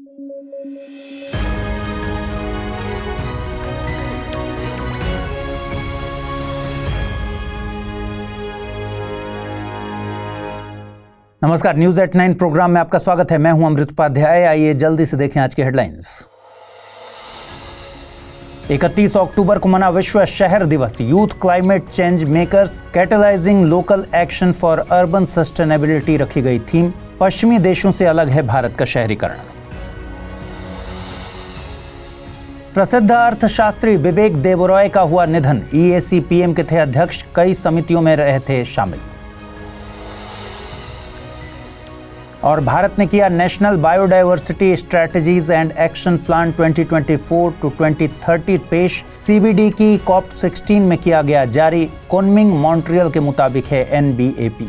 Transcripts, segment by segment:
नमस्कार, news at 9 programme में आपका स्वागत है। मैं हूं अमृत उपाध्याय। आइए जल्दी से देखें आज की हेडलाइंस। 31 अक्टूबर को मना विश्व शहर दिवस। Youth climate change makers catalysing local action for urban sustainability रखी गई थीम। पश्चिमी देशों से अलग है भारत का शहरीकरण। प्रसिद्ध अर्थशास्त्री विवेक देबरॉय का हुआ निधन। EAC-PM के थे अध्यक्ष, कई समितियों में रहे थे शामिल। और भारत ने किया national biodiversity strategies and action plan 2024 to 2030 पेश। CBD की COP16 में किया गया जारी। कुनमिंग मॉन्ट्रियल के मुताबिक है NBAP।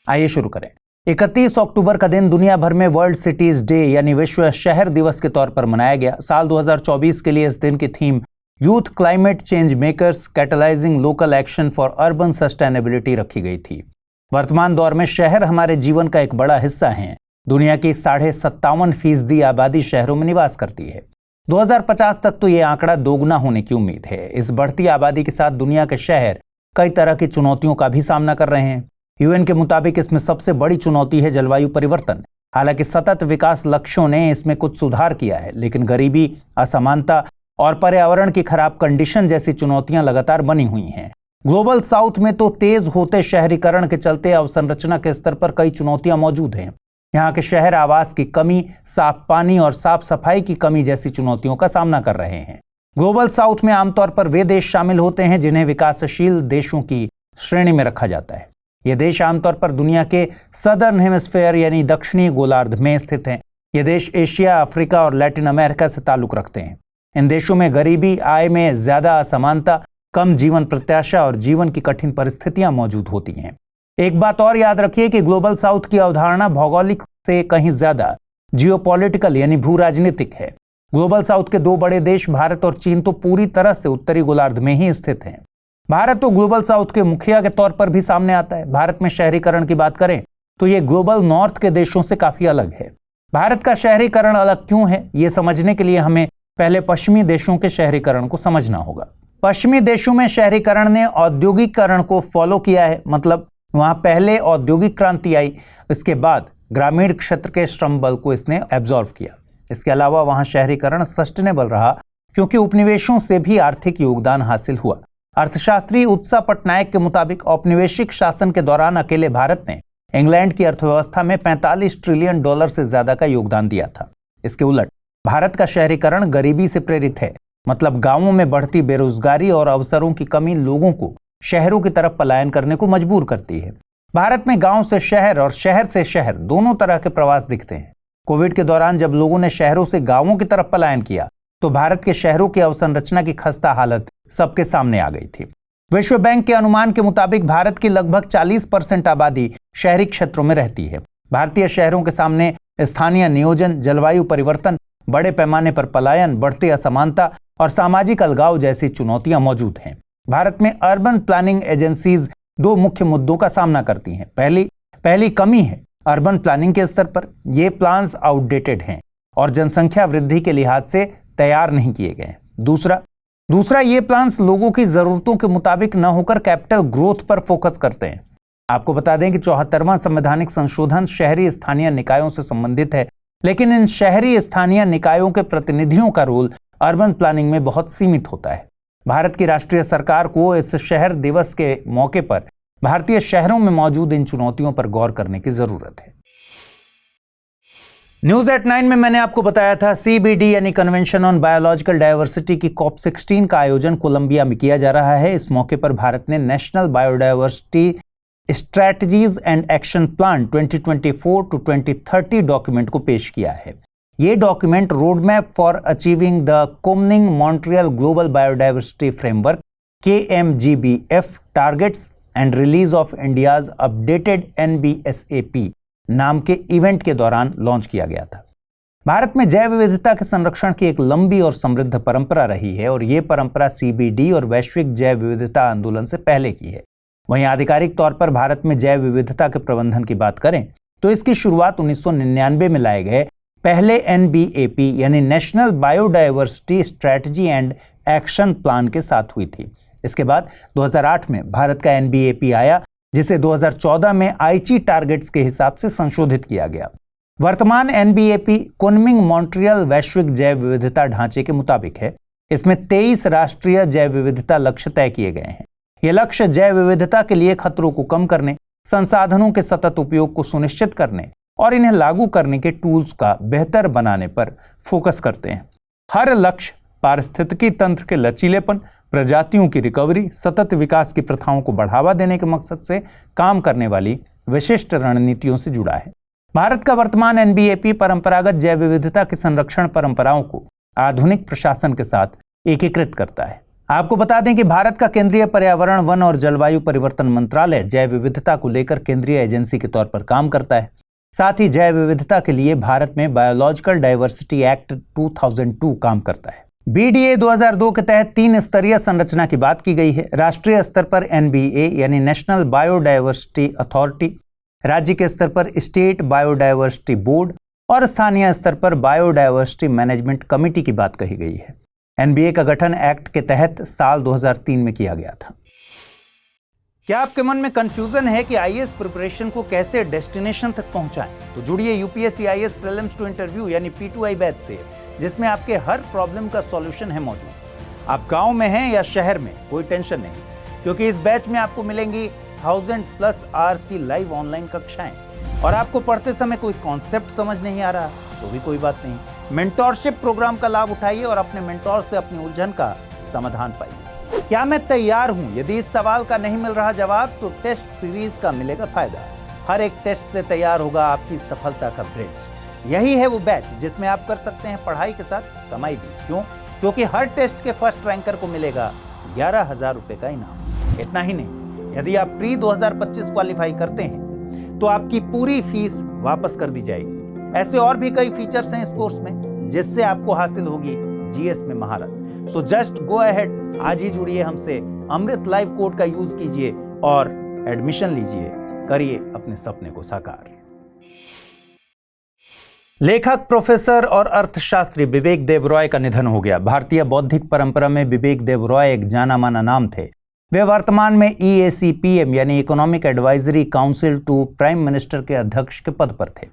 आइए शुरू करें। 31 अक्टूबर का दिन दुनिया भर में वर्ल्ड सिटीज डे यानी विश्व शहर दिवस के तौर पर मनाया गया। साल 2024 के लिए इस दिन की theme youth climate change makers catalysing local action for urban sustainability रखी गई थी। वर्तमान दौर में शहर हमारे जीवन का एक बड़ा हिस्सा हैं। दुनिया की 57.5% आबादी शहरों में निवास करती है। 2050 तक तो ये आंकड़ा दोगुना होने की उम्मीद है। इस बढ़ती आबादी के साथ दुनिया के शहर कई तरह की चुनौतियों का भी सामना कर रहे हैं। UN के मुताबिक इसमें सबसे बड़ी चुनौती है जलवायु परिवर्तन। हालांकि सतत विकास लक्ष्यों ने इसमें कुछ सुधार किया है, लेकिन गरीबी, असमानता और पर्यावरण की खराब कंडीशन जैसी चुनौतियां लगातार बनी हुई हैं। ग्लोबल साउथ में तो तेज होते शहरीकरण के चलते अवसंरचना के स्तर पर कई चुनौतियां मौजूद हैं। यहाँ के शहर आवास की कमी, साफ पानी और साफ सफाई की कमी जैसी चुनौतियों का सामना कर रहे हैं। ग्लोबल साउथ में आमतौर पर वे देश शामिल होते हैं जिन्हें विकासशील देशों की श्रेणी में रखा जाता है। ये देश आमतौर पर दुनिया के सदर्न हेमिस्फेयर यानी दक्षिणी गोलार्ध में स्थित हैं। ये देश एशिया, अफ्रीका और लैटिन अमेरिका से ताल्लुक रखते हैं। इन देशों में गरीबी, आय में ज्यादा असमानता, कम जीवन प्रत्याशा और जीवन की कठिन परिस्थितियां मौजूद होती हैं। एक बात और याद रखिए कि ग्लोबल साउथ की अवधारणा भौगोलिक से कहीं ज्यादा जियोपॉलिटिकल यानी भू राजनीतिक है। ग्लोबल साउथ के दो बड़े देश भारत और चीन तो पूरी तरह से उत्तरी गोलार्ध में ही स्थित हैं। भारत तो ग्लोबल साउथ के मुखिया के तौर पर भी सामने आता है। भारत में शहरीकरण की बात करें तो ये ग्लोबल नॉर्थ के देशों से काफी अलग है। भारत का शहरीकरण अलग क्यों है, ये समझने के लिए हमें पहले पश्चिमी देशों के शहरीकरण को समझना होगा। पश्चिमी देशों में शहरीकरण ने औद्योगिकरण को फॉलो किया है, मतलब वहां पहले औद्योगिक क्रांति आई, इसके बाद ग्रामीण क्षेत्र के श्रम बल को इसने एब्जॉर्व किया। इसके अलावा वहां शहरीकरण सस्टेनेबल रहा क्योंकि उपनिवेशों से भी आर्थिक योगदान हासिल हुआ। अर्थशास्त्री उत्सा पटनायक के मुताबिक औपनिवेशिक शासन के दौरान अकेले भारत ने इंग्लैंड की अर्थव्यवस्था में $45 ट्रिलियन से ज्यादा का योगदान दिया था। इसके उलट भारत का शहरीकरण गरीबी से प्रेरित है, मतलब गांवों में बढ़ती बेरोजगारी और अवसरों की कमी लोगों को शहरों की तरफ पलायन करने को मजबूर करती है। भारत में गांव से शहर और शहर से शहर दोनों तरह के प्रवास दिखते हैं। कोविड के दौरान जब लोगों ने शहरों से गांवों की तरफ पलायन किया तो भारत के शहरों की अवसंरचना की खस्ता हालत सबके सामने आ गई थी। विश्व बैंक के अनुमान के मुताबिक भारत की लगभग 40% आबादी शहरी क्षेत्रों में रहती है। भारतीय शहरों के सामने स्थानीय नियोजन, जलवायु परिवर्तन, बड़े पैमाने पर पलायन, बढ़ती असमानता और सामाजिक अलगाव जैसी चुनौतियां मौजूद हैं। भारत में अर्बन प्लानिंग एजेंसीज दो मुख्य मुद्दों का सामना करती हैं। पहली कमी है अर्बन प्लानिंग के स्तर पर। ये प्लान्स आउटडेटेड हैं और जनसंख्या वृद्धि के लिहाज से तैयार नहीं किए गए। दूसरा ये प्लान्स लोगों की जरूरतों के मुताबिक न होकर कैपिटल ग्रोथ पर फोकस करते हैं। आपको बता दें कि 74वां संवैधानिक संशोधन शहरी स्थानीय निकायों से संबंधित है, लेकिन इन शहरी स्थानीय निकायों के प्रतिनिधियों का रोल अर्बन प्लानिंग में बहुत सीमित होता है। भारत की राष्ट्रीय सरकार को इस शहर दिवस के मौके पर भारतीय शहरों में मौजूद इन चुनौतियों पर गौर करने की जरूरत है। न्यूज एट 9 में मैंने आपको बताया था CBD यानी कन्वेंशन ऑन बायोलॉजिकल डायवर्सिटी की COP16 का आयोजन कोलंबिया में किया जा रहा है। इस मौके पर भारत ने national biodiversity strategies and action plan 2024 to 2030 document को पेश किया है। ये document road map for achieving the Kunming Montreal global biodiversity framework KMGBF targets and release of India's updated NBSAP नाम के इवेंट के दौरान लॉन्च किया गया था। भारत में जैव विविधता के संरक्षण की एक लंबी और समृद्ध परंपरा रही है और ये परंपरा CBD और वैश्विक जैव विविधता आंदोलन से पहले की है। वहीं आधिकारिक तौर पर भारत में जैव विविधता के प्रबंधन की बात करें तो इसकी शुरुआत 1999 में लाए गए पहले NBAP यानी national biodiversity strategy and action plan के साथ हुई थी। इसके बाद 2008 में भारत का NBAP आया, जिसे 2014 में आईची टारगेट्स के हिसाब से संशोधित किया गया। वर्तमान NBAP कुनमिंग मॉन्ट्रियल वैश्विक जैव विविधता ढांचे के मुताबिक है। इसमें 23 राष्ट्रीय जैव विविधता लक्ष्य तय किए गए हैं। ये लक्ष्य जैव विविधता के लिए खतरों को कम करने, संसाधनों के सतत उपयोग को सुनिश्चित करने और इन्हें लागू करने के टूल्स का बेहतर बनाने पर फोकस करते हैं। हर लक्ष्य पारिस्थितिकी तंत्र के लचीलेपन, प्रजातियों की रिकवरी, सतत विकास की प्रथाओं को बढ़ावा देने के मकसद से काम करने वाली विशिष्ट रणनीतियों से जुड़ा है। भारत का वर्तमान NBAP परंपरागत जैव विविधता के संरक्षण परंपराओं को आधुनिक प्रशासन के साथ एकीकृत करता है। आपको बता दें कि भारत का केंद्रीय पर्यावरण, वन और जलवायु परिवर्तन मंत्रालय जैव विविधता को लेकर केंद्रीय एजेंसी के तौर पर काम करता है। साथ ही जैव विविधता के लिए भारत में बायोलॉजिकल डाइवर्सिटी एक्ट 2002 काम करता है। BDA 2002 के तहत 3 स्तरीय संरचना की बात की गई है। राष्ट्रीय स्तर पर NBA यानी नेशनल बायोडायवर्सिटी अथॉरिटी, राज्य के स्तर पर स्टेट बायोडायवर्सिटी बोर्ड और स्थानीय स्तर पर बायोडायवर्सिटी मैनेजमेंट कमेटी की बात कही गई है। NBA का गठन एक्ट के तहत साल 2003 में किया गया था। क्या आपके मन में कंफ्यूजन है कि IAS प्रिपरेशन को कैसे डेस्टिनेशन तक पहुंचाएं? तो जुड़िए UPSC IAS prelims to interview यानी P2I बैच से, जिसमें आपके हर प्रॉब्लम का सॉल्यूशन है मौजूद। आप गांव में हैं या शहर में, कोई टेंशन नहीं, क्योंकि इस बैच में आपको मिलेंगी 1000+ आवर्स की लाइव ऑनलाइन कक्षाएं। और आपको पढ़ते समय कोई कॉन्सेप्ट समझ नहीं आ रहा तो भी कोई बात नहीं, मेंटोरशिप प्रोग्राम का लाभ उठाइए और अपने मेंटोर से अपनी उलझन का समाधान पाइए। क्या मैं तैयार हूं? यदि इस सवाल का नहीं मिल रहा जवाब तो टेस्ट सीरीज का मिलेगा फायदा। हर एक टेस्ट से तैयार होगा आपकी सफलता का ब्रिज। यही है वो बैच जिसमें आप कर सकते हैं पढ़ाई के साथ कमाई भी। क्यों? क्योंकि हर टेस्ट के फर्स्ट रैंकर को मिलेगा 11,000 रुपए का इनाम। इतना ही नहीं, यदि आप प्री 2025 क्वालिफाई करते हैं तो आपकी पूरी फीस वापस कर दी जाएगी। ऐसे और भी कई फीचर्स हैं इस कोर्स में जिससे आपको हासिल होगी GS में महारत। सो जस्ट गो अहेड, आज ही जुड़िए हमसे, अमृत लाइव कोड का यूज कीजिए और एडमिशन लीजिए, करिए अपने सपने को साकार। लेखक, प्रोफेसर और अर्थशास्त्री विवेक देव रॉय का निधन हो गया। भारतीय बौद्धिक परंपरा में विवेक देव रॉय एक जाना माना नाम थे। वे वर्तमान में EACPM यानी economic advisory council to prime minister के अध्यक्ष के पद पर थे।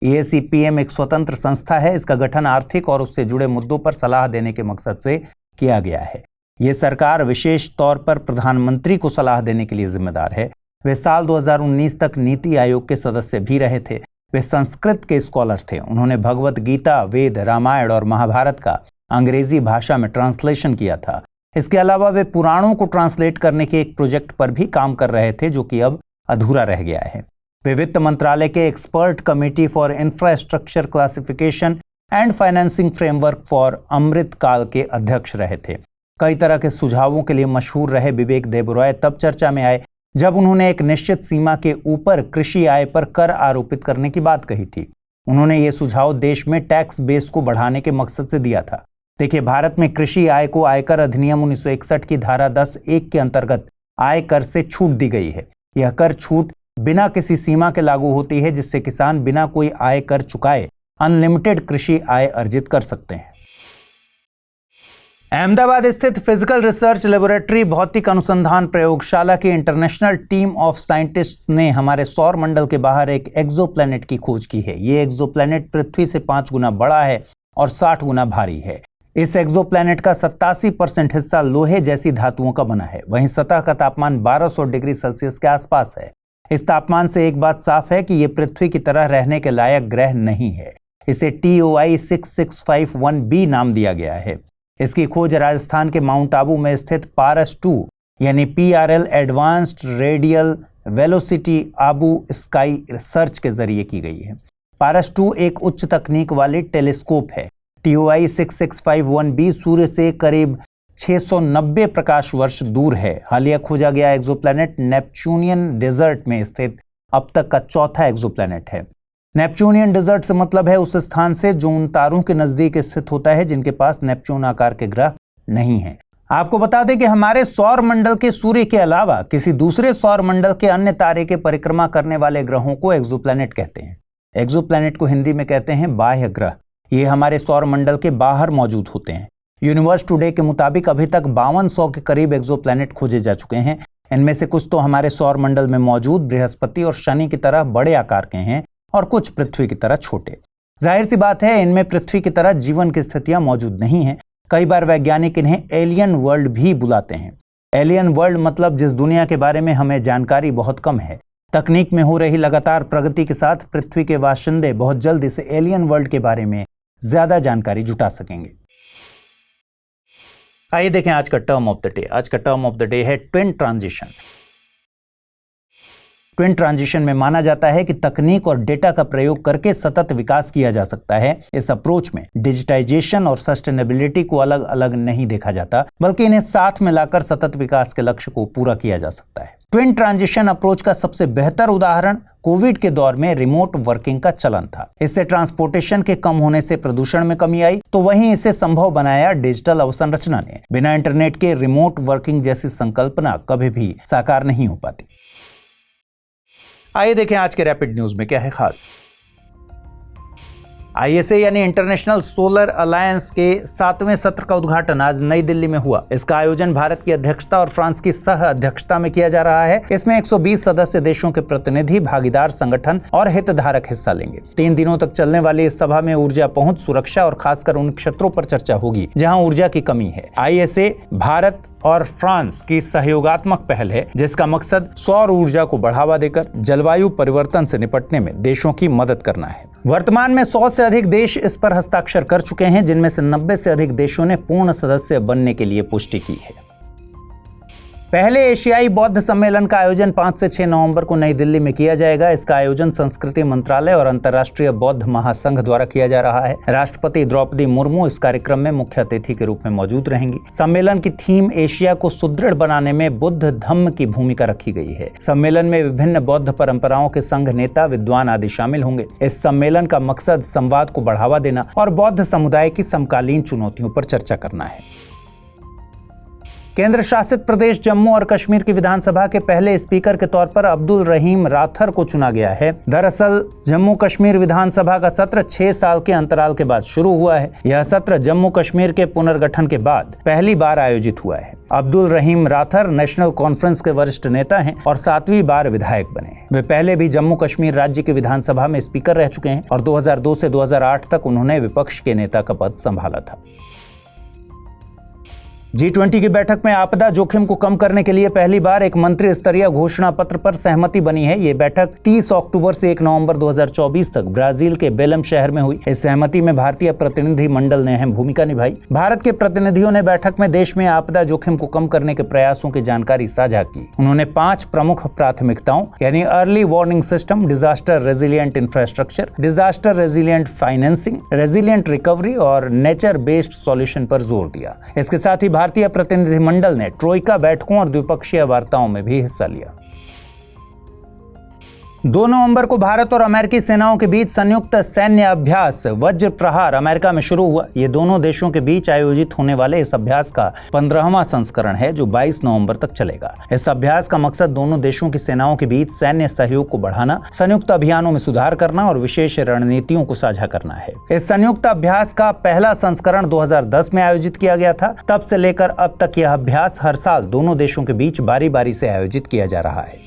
EACPM एक स्वतंत्र संस्था है। इसका गठन आर्थिक और उससे जुड़े मुद्दों पर सलाह देने के मकसद से किया गया है। ये सरकार विशेष तौर पर प्रधानमंत्री को सलाह देने के लिए जिम्मेदार है। वे साल 2019 तक नीति आयोग के सदस्य भी रहे थे। वे संस्कृत के स्कॉलर थे। उन्होंने भगवत गीता, वेद, रामायण और महाभारत का अंग्रेजी भाषा में ट्रांसलेशन किया था। इसके अलावा वे पुराणों को ट्रांसलेट करने के एक प्रोजेक्ट पर भी काम कर रहे थे जो कि अब अधूरा रह गया है। वे वित्त मंत्रालय के expert committee for infrastructure classification and financing framework for Amrit Kaal के अध्यक्ष रहे थे। कई तरह के सुझावों के लिए मशहूर रहे विवेक देव रॉय तब चर्चा में आए जब उन्होंने एक निश्चित सीमा के ऊपर कृषि आय पर कर आरोपित करने की बात कही थी। उन्होंने ये सुझाव देश में टैक्स बेस को बढ़ाने के मकसद से दिया था। देखिए, भारत में कृषि आय को आयकर अधिनियम 1961 की धारा 10(1) के अंतर्गत आय कर से छूट दी गई है। यह कर छूट बिना किसी सीमा के लागू होती है, जिससे किसान बिना कोई आय कर चुकाए अनलिमिटेड कृषि आय अर्जित कर सकते हैं। अहमदाबाद स्थित फिजिकल रिसर्च लेबोरेटरी भौतिक अनुसंधान प्रयोगशाला की इंटरनेशनल टीम ऑफ साइंटिस्ट्स ने हमारे सौर मंडल के बाहर एक एक्सोप्लैनेट की खोज की है। ये एक्सोप्लैनेट पृथ्वी से 5 गुना बड़ा है और 60 गुना भारी है। इस एक्सोप्लैनेट का 87% हिस्सा लोहे जैसी धातुओं का बना है। वहीं सतह का तापमान 1200 डिग्री सेल्सियस के आसपास है। इस तापमान से एक बात साफ है कि यह पृथ्वी की तरह रहने के लायक ग्रह नहीं है। इसे TOI 6651b नाम दिया गया है। इसकी खोज राजस्थान के माउंट आबू में स्थित पारस-2 यानी PRL advanced radial velocity Abu sky search के जरिए की गई है। पारस-2 एक उच्च तकनीक वाली टेलीस्कोप है। TOI 6651b सूर्य से करीब 690 प्रकाश वर्ष दूर है। हालिया खोजा गया एक्सोप्लैनेट नेपच्यूनियन डेजर्ट में स्थित अब तक का चौथा एक्सोप्लैनेट है। नेपच्यूनियन डेजर्ट से मतलब है उस स्थान से जो उन तारों के नजदीक स्थित होता है जिनके पास नेपच्यून आकार के ग्रह नहीं है। आपको बता दें कि हमारे सौर मंडल के सूर्य के अलावा किसी दूसरे सौर मंडल के अन्य तारे के परिक्रमा करने वाले ग्रहों को एक्सोप्लैनेट कहते हैं। एक्सोप्लैनेट को हिंदी में कहते हैं बाह्य ग्रह। ये हमारे सौर मंडल के बाहर मौजूद होते हैं। यूनिवर्स टुडे के मुताबिक अभी तक 5200 के करीब एक्सोप्लैनेट खोजे जा चुके हैं। इनमें से कुछ तो हमारे सौर मंडल में मौजूद बृहस्पति और शनि की तरह बड़े आकार के हैं और कुछ पृथ्वी की तरह छोटे। जाहिर सी बात है, इनमें पृथ्वी की तरह जीवन की स्थितियां मौजूद नहीं है। कई बार वैज्ञानिक इन्हें एलियन वर्ल्ड भी बुलाते हैं। एलियन वर्ल्ड मतलब जिस दुनिया के बारे में हमें जानकारी बहुत कम है। तकनीक में हो रही लगातार प्रगति के साथ पृथ्वी के बाशिंदे बहुत जल्द इस एलियन वर्ल्ड के बारे में ज्यादा जानकारी जुटा सकेंगे। आइए देखें आज का टर्म ऑफ द डे। आज का टर्म ऑफ द डे है ट्विन ट्रांजिशन। ट्विन ट्रांजिशन में माना जाता है कि तकनीक और डेटा का प्रयोग करके सतत विकास किया जा सकता है। इस अप्रोच में डिजिटाइजेशन और सस्टेनेबिलिटी को अलग अलग नहीं देखा जाता, बल्कि इन्हें साथ में लाकर सतत विकास के लक्ष्य को पूरा किया जा सकता है। ट्विन ट्रांजिशन अप्रोच का सबसे बेहतर उदाहरण कोविड के दौर में रिमोट वर्किंग का चलन था। इससे ट्रांसपोर्टेशन के कम होने से प्रदूषण में कमी आई, तो वहीं इसे संभव बनाया डिजिटल अवसंरचना ने। बिना इंटरनेट के रिमोट वर्किंग जैसी संकल्पना कभी भी साकार नहीं हो पाती। आइए देखें आज के रैपिड न्यूज में क्या है खास। ISA यानी इंटरनेशनल सोलर अलायंस के 7वें सत्र का उद्घाटन आज नई दिल्ली में हुआ। इसका आयोजन भारत की अध्यक्षता और फ्रांस की सह अध्यक्षता में किया जा रहा है। इसमें 120 सदस्य देशों के प्रतिनिधि, भागीदार संगठन और हितधारक हिस्सा लेंगे। 3 दिनों तक चलने वाली इस सभा में ऊर्जा पहुंच, सुरक्षा और खासकर उन क्षेत्रों पर चर्चा होगी जहां ऊर्जा की कमी है। ISA भारत और फ्रांस की सहयोगात्मक पहल है, जिसका मकसद सौर ऊर्जा को बढ़ावा देकर जलवायु परिवर्तन से निपटने में देशों की मदद करना है। वर्तमान में 100 से अधिक देश इस पर हस्ताक्षर कर चुके हैं, जिनमें से 90 से अधिक देशों ने पूर्ण सदस्य बनने के लिए पुष्टि की है। पहले एशियाई बौद्ध सम्मेलन का आयोजन 5 से 6 नवंबर को नई दिल्ली में किया जाएगा। इसका आयोजन संस्कृति मंत्रालय और अंतर्राष्ट्रीय बौद्ध महासंघ द्वारा किया जा रहा है। राष्ट्रपति द्रौपदी मुर्मू इस कार्यक्रम में मुख्य अतिथि के रूप में मौजूद रहेंगी। सम्मेलन की थीम एशिया को सुदृढ़ बनाने में बुद्ध धम्म की भूमिका रखी गई है। सम्मेलन में विभिन्न बौद्ध परंपराओं के संघ नेता, विद्वान आदि शामिल होंगे। इस सम्मेलन का मकसद संवाद को बढ़ावा देना और बौद्ध समुदाय की समकालीन चुनौतियों पर चर्चा करना है। केंद्र शासित प्रदेश जम्मू और कश्मीर की विधानसभा के पहले स्पीकर के तौर पर अब्दुल रहीम राथर को चुना गया है। दरअसल जम्मू कश्मीर विधानसभा का सत्र 6 साल के अंतराल के बाद शुरू हुआ है। यह सत्र जम्मू कश्मीर के पुनर्गठन के बाद पहली बार आयोजित हुआ है। अब्दुल रहीम राथर नेशनल कॉन्फ्रेंस के वरिष्ठ नेता हैं और 7वीं बार विधायक बने। वे पहले भी जम्मू कश्मीर राज्य की विधानसभा में स्पीकर रह चुके हैं और 2002 से 2008 तक उन्होंने विपक्ष के नेता का पद संभाला था। G20 की बैठक में आपदा जोखिम को कम करने के लिए पहली बार एक मंत्री स्तरीय घोषणा पत्र पर सहमति बनी है। ये बैठक 30 अक्टूबर से 1 नवंबर 2024 तक ब्राजील के बेलम शहर में हुई। इस सहमति में भारतीय प्रतिनिधि मंडल ने अहम भूमिका निभाई। भारत के प्रतिनिधियों ने बैठक में देश में आपदा जोखिम को कम करने के प्रयासों की जानकारी साझा की। उन्होंने 5 प्रमुख प्राथमिकताओं यानी early warning system, disaster resilient infrastructure, disaster resilient financing, resilient recovery और नेचर बेस्ड सॉल्यूशन पर जोर दिया। इसके साथ ही भारतीय प्रतिनिधिमंडल ने ट्रोइका बैठकों और द्विपक्षीय वार्ताओं में भी हिस्सा लिया। 2 नवंबर को भारत और अमेरिकी सेनाओं के बीच संयुक्त सैन्य अभ्यास वज्र प्रहार अमेरिका में शुरू हुआ। ये दोनों देशों के बीच आयोजित होने वाले इस अभ्यास का 15वां संस्करण है, जो 22 नवंबर तक चलेगा। इस अभ्यास का मकसद दोनों देशों की सेनाओं के बीच सैन्य सहयोग को बढ़ाना, संयुक्त अभियानों में सुधार करना और विशेष रणनीतियों को साझा करना है। इस संयुक्त अभ्यास का पहला संस्करण 2010 में आयोजित किया गया था। तब से लेकर अब तक यह अभ्यास हर साल दोनों देशों के बीच बारी बारी से आयोजित किया जा रहा है।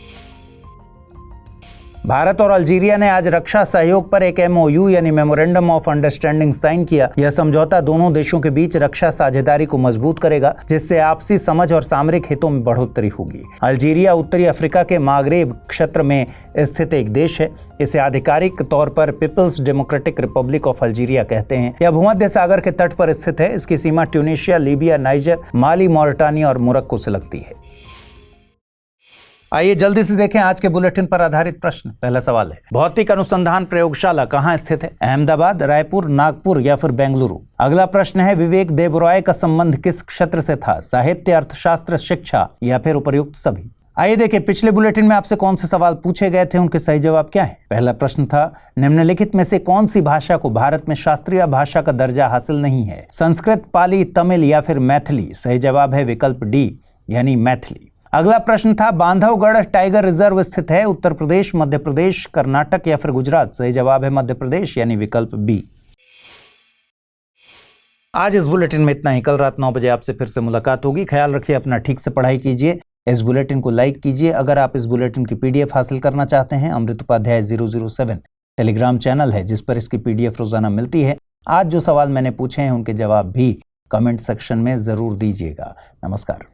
भारत और अल्जीरिया ने आज रक्षा सहयोग पर एक MOU यानी मेमोरेंडम ऑफ अंडरस्टैंडिंग साइन किया। यह समझौता दोनों देशों के बीच रक्षा साझेदारी को मजबूत करेगा, जिससे आपसी समझ और सामरिक हितों में बढ़ोतरी होगी। अल्जीरिया उत्तरी अफ्रीका के मागरेब क्षेत्र में स्थित एक देश है। इसे आधिकारिक तौर पर people's democratic republic of Algeria कहते हैं। यह भूमध्य सागर के तट पर स्थित है। इसकी सीमा ट्यूनीशिया, लीबिया, नाइजर, माली, मॉरिटानिया और मोरक्को से लगती है। आइए जल्दी से देखें आज के बुलेटिन पर आधारित प्रश्न। पहला सवाल है, भौतिक अनुसंधान प्रयोगशाला कहाँ स्थित है? अहमदाबाद, रायपुर, नागपुर या फिर बेंगलुरु? अगला प्रश्न है, विवेक देबरॉय का संबंध किस क्षेत्र से था? साहित्य, अर्थशास्त्र, शिक्षा या फिर उपर्युक्त सभी? आइए देखिए पिछले बुलेटिन में आपसे कौन से सवाल पूछे गए थे, उनके सही जवाब क्या है। पहला प्रश्न था, निम्नलिखित में से कौन सी भाषा को भारत में शास्त्रीय भाषा का दर्जा हासिल नहीं है? संस्कृत, पाली, तमिल या फिर मैथिली? सही जवाब है विकल्प डी यानी मैथिली। अगला प्रश्न था, बांधवगढ़ टाइगर रिजर्व स्थित है उत्तर प्रदेश, मध्य प्रदेश, कर्नाटक या फिर गुजरात? सही जवाब है मध्य प्रदेश यानी विकल्प बी। आज इस बुलेटिन में इतना ही। कल रात 9 बजे आपसे फिर से मुलाकात होगी। ख्याल रखिए अपना, ठीक से पढ़ाई कीजिए। इस बुलेटिन को लाइक कीजिए। अगर आप इस बुलेटिन की पीडीएफ हासिल करना चाहते हैं, अमृत उपाध्याय 007 टेलीग्राम चैनल है जिस पर इसकी पीडीएफ रोजाना मिलती है। आज जो सवाल मैंने पूछे हैं उनके जवाब भी कमेंट सेक्शन में जरूर दीजिएगा। नमस्कार।